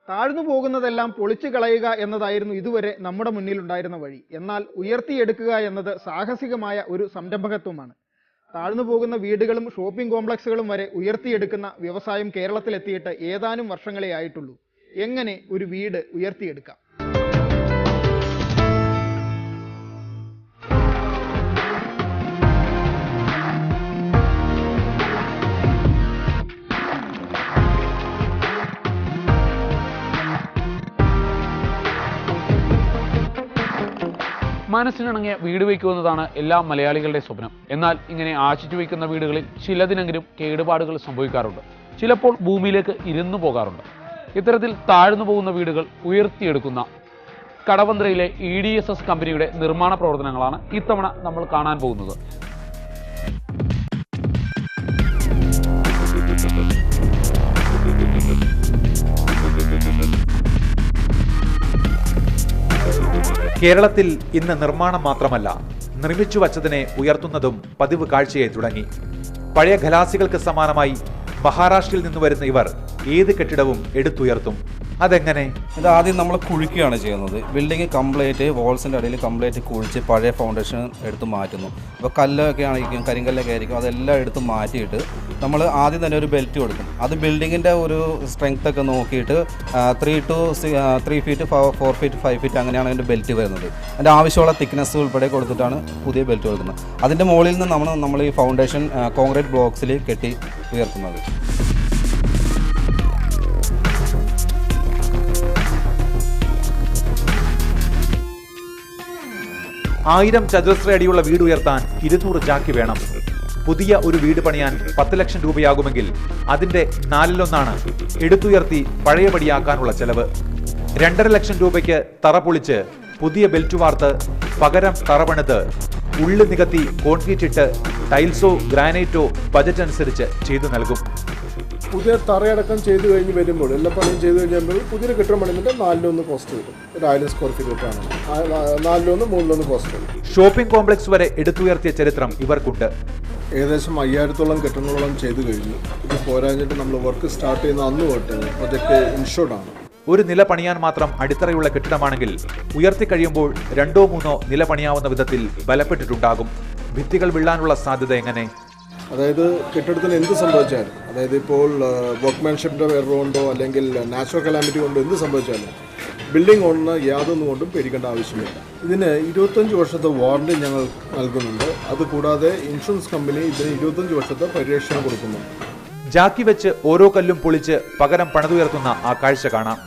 താഴ്ന്നു പോകുന്നതെല്ലാം പൊളിച്ചു കളയുക എന്നതായിരുന്നു ഇതുവരെ നമ്മുടെ മുന്നിലുണ്ടായിരുന്ന വഴി. എന്നാൽ ഉയർത്തിയെടുക്കുക എന്നത് സാഹസികമായ ഒരു സംരംഭകത്വമാണ്. താഴ്ന്നു പോകുന്ന വീടുകളും ഷോപ്പിംഗ് കോംപ്ലക്സുകളും വരെ ഉയർത്തിയെടുക്കുന്ന വ്യവസായം കേരളത്തിലെത്തിയിട്ട് ഏതാനും വർഷങ്ങളേ ആയിട്ടുള്ളൂ. എങ്ങനെ ഒരു വീട് ഉയർത്തിയെടുക്കാം? മനസ്സിനിണങ്ങിയ വീട് വയ്ക്കുമെന്നതാണ് എല്ലാ മലയാളികളുടെ സ്വപ്നം. എന്നാൽ ഇങ്ങനെ ആശിച്ചു വയ്ക്കുന്ന വീടുകളിൽ ചിലതിനെങ്കിലും കേടുപാടുകൾ സംഭവിക്കാറുണ്ട്. ചിലപ്പോൾ ഭൂമിയിലേക്ക് ഇരുന്നു പോകാറുണ്ട്. ഇത്തരത്തിൽ താഴ്ന്നു പോകുന്ന വീടുകൾ ഉയർത്തിയെടുക്കുന്ന കടവന്ത്രയിലെ EDSS കമ്പനിയുടെ നിർമ്മാണ പ്രവർത്തനങ്ങളാണ് ഇത്തവണ നമ്മൾ കാണാൻ പോകുന്നത്. കേരളത്തിൽ ഇന്ന് നിർമ്മാണം മാത്രമല്ല, നിർമ്മിച്ചു വച്ചതിനെ ഉയർത്തുന്നതും പതിവ് കാഴ്ചയായി തുടങ്ങി. പഴയ ഖലാസികൾക്ക് സമാനമായി മഹാരാഷ്ട്രയിൽ നിന്ന് വരുന്ന ഇവർ ഏത് കെട്ടിടവും എടുത്തുയർത്തും. അതെങ്ങനെ? ഇത് ആദ്യം നമ്മൾ കുഴിക്കുകയാണ് ചെയ്യുന്നത്. ബിൽഡിംഗ് കംപ്ലീറ്റ് വോൾസിൻ്റെ അടിയിൽ കംപ്ലീറ്റ് കുഴിച്ച് പഴയ ഫൗണ്ടേഷൻ എടുത്ത് മാറ്റുന്നു. ഇപ്പോൾ കല്ലൊക്കെ ആയിരിക്കും, കരിങ്കല്ലൊക്കെ ആയിരിക്കും, അതെല്ലാം എടുത്ത് മാറ്റിയിട്ട് നമ്മൾ ആദ്യം തന്നെ ഒരു ബെൽറ്റ് കൊടുക്കും. അത് ബിൽഡിങ്ങിൻ്റെ ഒരു സ്ട്രെങ്ത് ഒക്കെ നോക്കിയിട്ട് 3 ഫീറ്റ് 4 ഫീറ്റ് 5 ഫീറ്റ് അങ്ങനെയാണ് അതിൻ്റെ ബെൽറ്റ് വരുന്നത്. അതിൻ്റെ ആവശ്യമുള്ള തിക്നെസ് ഉൾപ്പെടെ കൊടുത്തിട്ടാണ് പുതിയ ബെൽറ്റ് കൊടുക്കുന്നത്. അതിൻ്റെ മുകളിൽ നിന്ന് നമ്മൾ ഈ ഫൗണ്ടേഷൻ കോൺക്രീറ്റ് ബ്ലോക്സിൽ കെട്ടി ഉയർത്തുന്നത്. ആയിരം ചതുരശ്ര അടിയുള്ള വീട് ഉയർത്താൻ 200 ചാക്ക് വേണം. പുതിയ ഒരു വീട് പണിയാൻ 10 ലക്ഷം രൂപയാകുമെങ്കിൽ അതിന്റെ 4/1 എടുത്തുയർത്തി പഴയപടിയാക്കാനുള്ള ചെലവ്. 2.5 ലക്ഷം രൂപയ്ക്ക് തറ പൊളിച്ച് പുതിയ ബെൽറ്റ് വാർത്ത് പകരം തറ പണിത് ഉള്ളു നികത്തി കോൺക്രീറ്റ് ഇട്ട് ടൈൽസോ ഗ്രാനൈറ്റോ ബജറ്റ് അനുസരിച്ച് ചെയ്തു നൽകും. പുതിയ തറയടക്കം ചെയ്തു കഴിഞ്ഞ് വരുമ്പോൾ എല്ലാ പണിയും ചെയ്തു കഴിഞ്ഞാൽ പുതിയൊരു കെട്ടിടം പണിയുന്നുണ്ട് 4/1 കോസ്റ്റ് കിട്ടും. ഒരു 1000 സ്ക്വയർ ഫീറ്റ് കിട്ടാണ് 4/1 3/1 കോസ്റ്റ് കിട്ടും. ഷോപ്പിംഗ് കോംപ്ലക്സ് വരെ എടുത്തുയർത്തിയ ചരിത്രം ഇവർക്കുണ്ട്. ഏകദേശം 5000-ഓളം കെട്ടിടങ്ങളോളം ചെയ്തു കഴിഞ്ഞു. ഇത് പോരാഞ്ഞിട്ട് നമ്മൾ വർക്ക് സ്റ്റാർട്ട് ചെയ്യുന്ന അന്ന് തൊട്ട് പ്രൊജക്ട് ഇൻഷുർഡ് ആണ്. ഒരു നില പണിയാൻ മാത്രം അടിത്തറയുള്ള കെട്ടിടമാണെങ്കിൽ ഉയർത്തി കഴിയുമ്പോൾ 2-3 നില പണിയാവുന്ന വിധത്തിൽ ബലപ്പെട്ടിട്ടുണ്ടാകും. ഭിത്തികൾ വീഴാനുള്ള സാധ്യത എങ്ങനെ? അതായത് കെട്ടിടത്തിന് എന്ത് സംഭവിച്ചാലും, അതായത് ഇപ്പോൾ വർക്ക്മാൻഷിപ്പിൻ്റെ എറർ കൊണ്ടോ അല്ലെങ്കിൽ നാച്ചുറൽ കലാമിറ്റി കൊണ്ടോ എന്ത് സംഭവിച്ചാലും ബിൽഡിംഗ് ഓണിന് യാതൊന്നും കൊണ്ടും പേടിക്കേണ്ട ആവശ്യമില്ല. ഇതിന് 25 വർഷത്തെ വാറണ്ടി ഞങ്ങൾ നൽകുന്നുണ്ട്. അതുകൂടാതെ ഇൻഷുറൻസ് കമ്പനി ഇതിന് 25 വർഷത്തെ പരിരക്ഷണം കൊടുക്കുന്നു. ജാക്കി വെച്ച് ഓരോ കല്ലും പൊളിച്ച് പകരം പണിതുയർത്തുന്ന ആ കാഴ്ച കാണാം.